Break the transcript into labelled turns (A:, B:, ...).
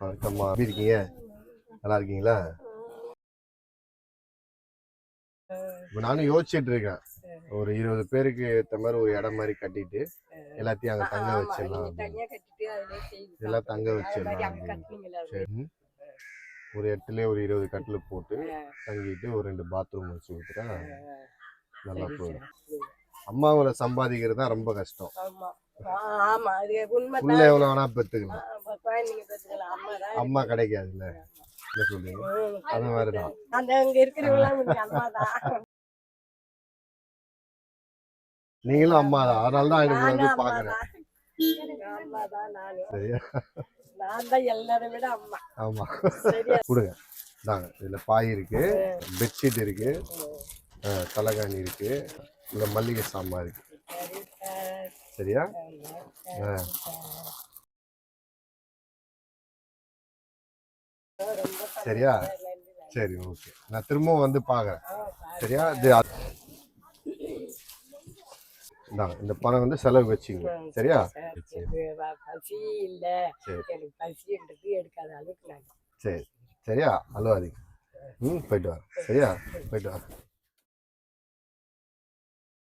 A: வணக்கம்மா, எப்படி இருக்கீங்க? நல்லா இருக்கீங்களா? இப்போ நானும் யோசிச்சுட்டு இருக்கேன், ஒரு 20 பேருக்கு ஏற்ற மாதிரி ஒரு இடம் மாதிரி கட்டிட்டு எல்லாத்தையும் அங்கே தங்க வச்சிடலாம் அப்படின்னு. எல்லாம் தங்க வச்சிடலாம் அப்படின்னு. சரி, ஒரு இடத்துல ஒரு 20 கட்டில் போட்டு தங்கிட்டு ஒரு 2 பாத்ரூம் வச்சு கொடுத்துட்டா நல்லா போயிடும். அம்மாவில் சம்பாதிக்கிறது தான் ரொம்ப கஷ்டம். உள்ள எவ்வளோ வேணா பெற்றுக்கலாம், அம்மா கிடைக்காதுல்ல. என்ன சொல்றீங்க? அந்த மாதிரிதான் நீங்களும் அம்மா தான், அதனால தான் எனக்கு வந்து பாக்குறேன். சரியா? ஆமா, கொடுங்க. தாங்க, இதுல பாய் இருக்கு, பெட்ஷீட் இருக்கு, தலைகாணி இருக்கு, இந்த மல்லிகை சாமான் இருக்கு. சரியா? சரியா? சரி, ஓகே. நான் திரும்பவும் வந்து பாக்குறேன். சரியா? இந்த பணம் வந்து செலவு வச்சுங்க. சரியா? சரி, சரியா? அழுவாதீங்க. போயிட்டு வரேன். சரியா? போயிட்டு வரேன்.